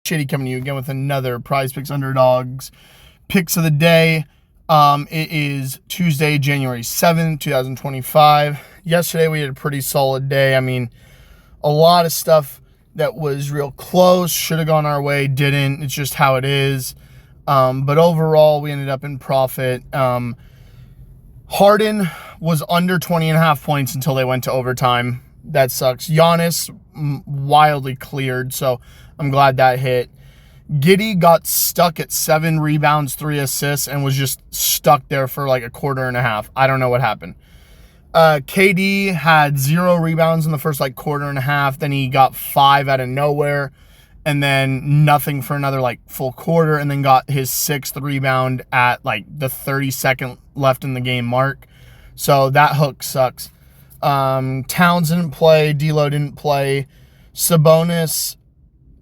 Shitty coming to you again with another Prizepicks Underdogs picks of the day. It is Tuesday, January 7th, 2025. Yesterday we had a pretty solid day. I mean, a lot of stuff that was real close, should have gone our way, didn't. It's just how it is. But overall, we ended up in profit. Harden was under 20.5 points until they went to overtime. That sucks. Giannis wildly cleared, so I'm glad that hit. Giddey got stuck at 7 rebounds, 3 assists, and was just stuck there for like a quarter and a half. I don't know what happened. KD had 0 rebounds in the first quarter and a half. Then he got 5 out of nowhere, and then nothing for another full quarter, and then got his 6th rebound at the 30-second left in the game mark. So that hook sucks. Towns didn't play. D'Lo didn't play. Sabonis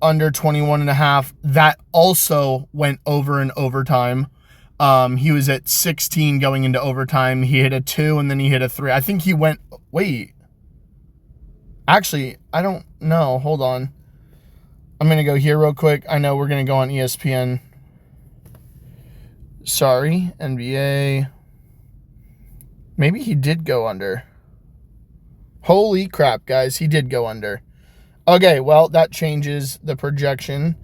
under 21.5. That also went over in overtime. He was at 16 going into overtime. He hit a 2 and then he hit a 3. I think he went. Wait. Actually, I don't know. Hold on. I'm going to go here real quick. I know we're going to go on ESPN. Sorry, NBA. Maybe he did go under. Holy crap, guys. He did go under. Okay, well, that changes the projection.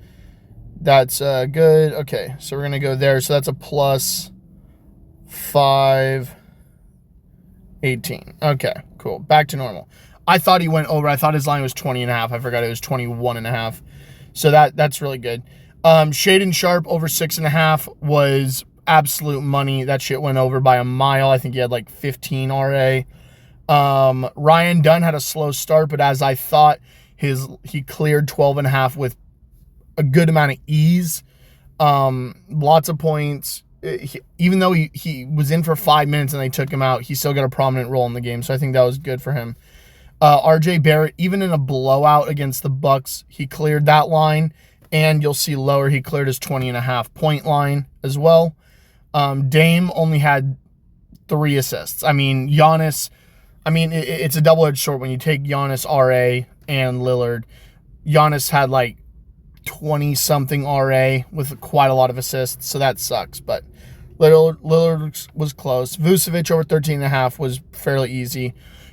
That's good. Okay, so we're going to go there. So that's a plus 518. Okay, cool. Back to normal. I thought he went over. I thought his line was 20.5. I forgot it was 21.5. So that's really good. Shaden Sharp over 6.5 was absolute money. That shit went over by a mile. I think he had 15 RA. Ryan Dunn had a slow start, but as I thought, he cleared 12.5 with a good amount of ease. Lots of points. Even though he was in for 5 minutes and they took him out, he still got a prominent role in the game. So I think that was good for him. RJ Barrett, even in a blowout against the Bucks, he cleared that line. And you'll see lower, he cleared his 20.5 point line as well. Dame only had 3 assists. I mean, Giannis, it's a double-edged sword when you take Giannis, RA, and Lillard. Giannis had 20-something RA with quite a lot of assists, so that sucks. But Lillard was close. Vucevic over 13.5 was fairly easy.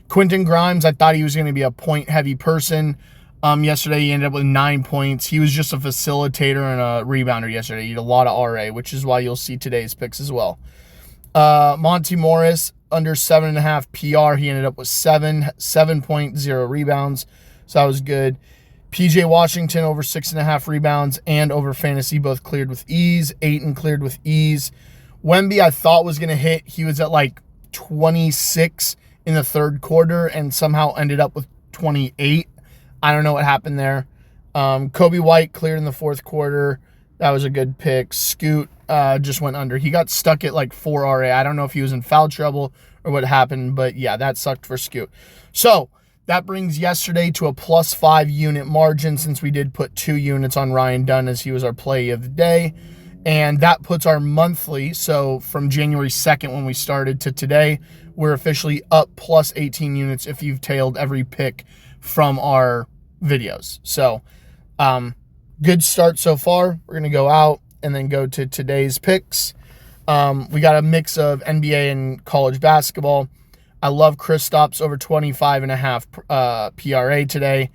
Quentin Grimes, I thought he was going to be a point-heavy person. Yesterday, he ended up with 9 points. He was just a facilitator and a rebounder yesterday. He had a lot of RA, which is why you'll see today's picks as well. Monty Morris, under 7.5 PR. He ended up with 7.0 rebounds. So that was good. PJ Washington over 6.5 rebounds and over fantasy, both cleared with ease. Ayton cleared with ease. Wemby, I thought was going to hit. He was at 26 in the third quarter and somehow ended up with 28. I don't know what happened there. Kobe White cleared in the fourth quarter. That was a good pick. Scoot just went under. He got stuck at 4 RA. I don't know if he was in foul trouble or what happened, but yeah, that sucked for Scoot. So that brings yesterday to a plus 5 unit margin since we did put 2 units on Ryan Dunn as he was our play of the day. And that puts our monthly, so from January 2nd when we started to today, we're officially up plus 18 units if you've tailed every pick from our videos. So good start so far. We're going to go out and then go to today's picks. We got a mix of NBA and college basketball. I love Kristaps over 25.5 PRA today.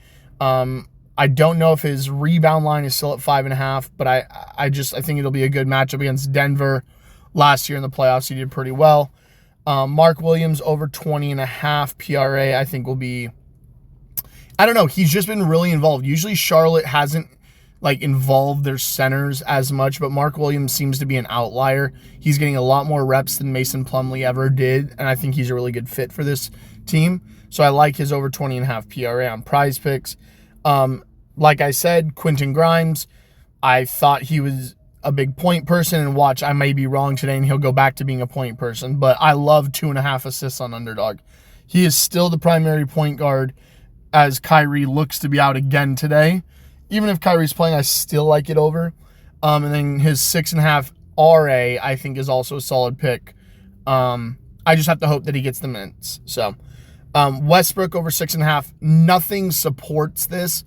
I don't know if his rebound line is still at 5.5, but I think it'll be a good matchup against Denver. Last year in the playoffs, he did pretty well. Mark Williams over 20.5 PRA, I think will be, I don't know. He's just been really involved. Usually Charlotte hasn't involved their centers as much, but Mark Williams seems to be an outlier. He's getting a lot more reps than Mason Plumlee ever did, and I think he's a really good fit for this team. So I like his over 20.5 PRA on Prizepicks. Like I said, Quentin Grimes, I thought he was a big point person, and watch, I may be wrong today and he'll go back to being a point person, but I love 2.5 assists on Underdog. He is still the primary point guard as Kyrie looks to be out again today. Even if Kyrie's playing, I still like it over. And then his 6.5 RA, I think, is also a solid pick. I just have to hope that he gets the minutes. So Westbrook over 6.5. Nothing supports this,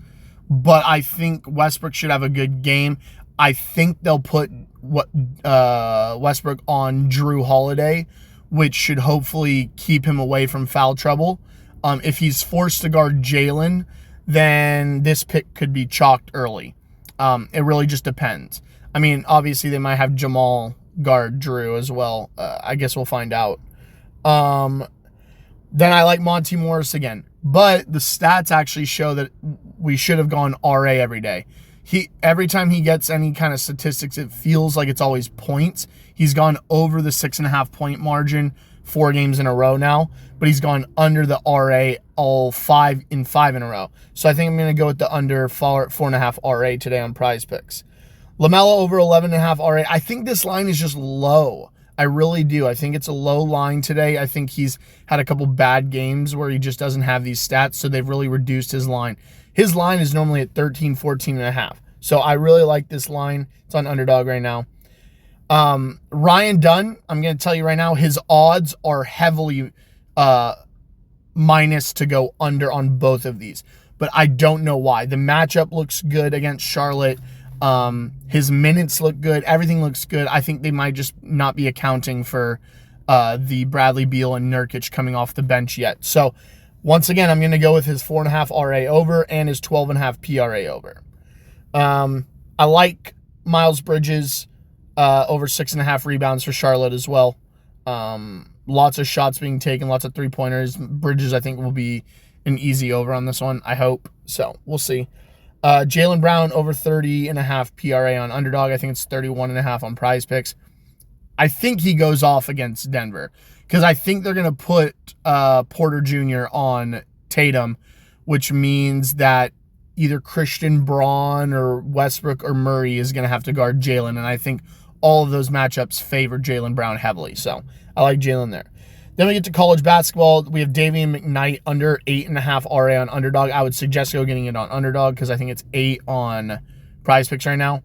but I think Westbrook should have a good game. I think they'll put Westbrook on Drew Holiday, which should hopefully keep him away from foul trouble. If he's forced to guard Jalen, then this pick could be chalked early. It really just depends. I mean, obviously they might have Jamal guard Drew as well. I guess we'll find out. Then I like Monty Morris again. But the stats actually show that we should have gone RA every day. Every time he gets any kind of statistics, it feels like it's always points. He's gone over the 6.5 point margin 4 games in a row now, but he's gone under the RA all 5 in a row. So I think I'm going to go with the under 4.5 RA today on Prizepicks. LaMelo over 11.5 RA. I think this line is just low. I really do. I think it's a low line today. I think he's had a couple bad games where he just doesn't have these stats, so they've really reduced his line. His line is normally at 13, 14.5. So I really like this line. It's on Underdog right now. Ryan Dunn, I'm going to tell you right now, his odds are heavily minus to go under on both of these. But I don't know why. The matchup looks good against Charlotte. His minutes look good. Everything looks good. I think they might just not be accounting for the Bradley Beal and Nurkic coming off the bench yet. So once again, I'm going to go with his 4.5 RA over and his 12.5 PRA over. I like Miles Bridges over 6.5 rebounds for Charlotte as well. Lots of shots being taken, lots of three-pointers. Bridges, I think, will be an easy over on this one, I hope. So we'll see. Jaylen Brown over 30.5 PRA on Underdog. I think it's 31.5 on Prizepicks. I think he goes off against Denver because I think they're going to put Porter Jr. on Tatum, which means that either Christian Braun or Westbrook or Murray is going to have to guard Jalen, and I think all of those matchups favor Jaylen Brown heavily. So I like Jalen there. Then we get to college basketball. We have Davian McKnight under 8.5 RA on Underdog. I would suggest getting it on Underdog because I think it's 8 on Prizepicks right now.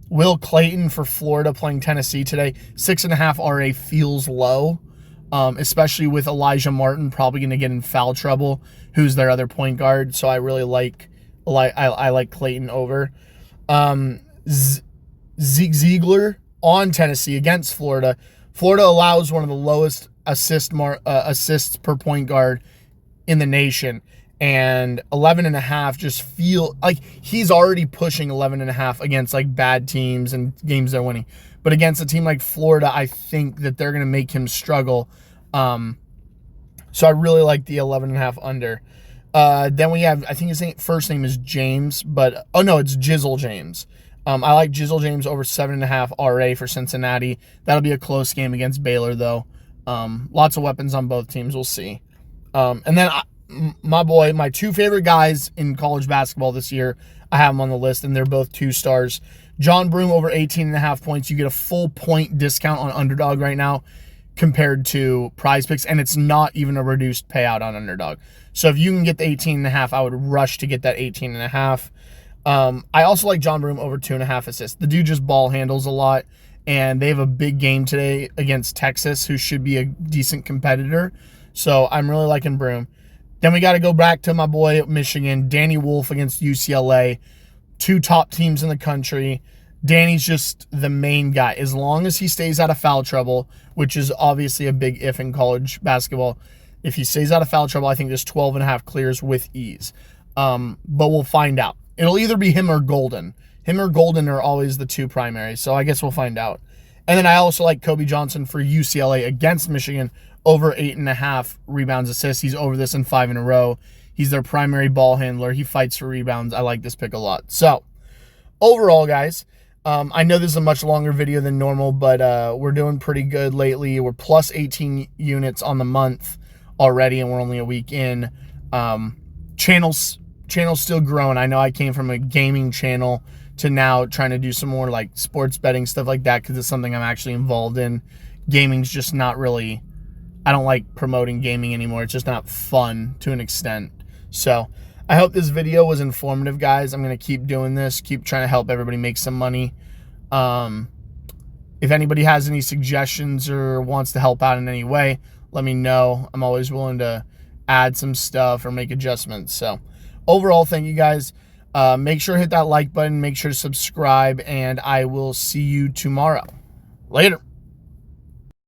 Will Clayton for Florida playing Tennessee today. 6.5 RA feels low, especially with Elijah Martin probably going to get in foul trouble, who's their other point guard. So I really like Clayton over. Zeke Ziegler on Tennessee against Florida. Florida allows one of the lowest assists per point guard in the nation, and 11.5 just feel like he's already pushing 11.5 against like bad teams and games they're winning. But against a team like Florida, I think that they're going to make him struggle. So I really like the 11.5 under. Then we have, I think his first name is James, but it's Jizzle James. I like Jizzle James over 7.5 RA for Cincinnati. That'll be a close game against Baylor, though. Lots of weapons on both teams. We'll see. And then my 2 favorite guys in college basketball this year, I have them on the list, and they're both 2 stars. John Broome over 18.5 points. You get a full point discount on Underdog right now compared to Prizepicks, and it's not even a reduced payout on Underdog. So if you can get the 18.5, I would rush to get that 18.5. I also like John Broome over 2.5 assists. The dude just ball handles a lot, and they have a big game today against Texas, who should be a decent competitor. So I'm really liking Broome. Then we got to go back to my boy Michigan, Danny Wolf against UCLA. 2 top teams in the country. Danny's just the main guy. As long as he stays out of foul trouble, which is obviously a big if in college basketball, if he stays out of foul trouble, I think this 12.5 clears with ease. But we'll find out. It'll either be him or Golden. Him or Golden are always the 2 primaries, so I guess we'll find out. And then I also like Kobe Johnson for UCLA against Michigan over 8.5 rebounds assists. He's over this in 5 in a row. He's their primary ball handler. He fights for rebounds. I like this pick a lot. So overall, guys, I know this is a much longer video than normal, but we're doing pretty good lately. We're plus 18 units on the month already, and we're only a week in. Channel's still growing. I know I came from a gaming channel to now trying to do some more like sports betting, stuff like that, because it's something I'm actually involved in. Gaming's just not really, I don't like promoting gaming anymore. It's just not fun to an extent. So I hope this video was informative, guys. I'm going to keep doing this, keep trying to help everybody make some money. If anybody has any suggestions or wants to help out in any way, let me know. I'm always willing to add some stuff or make adjustments. So overall, thank you guys. Make sure to hit that like button. Make sure to subscribe, and I will see you tomorrow. Later.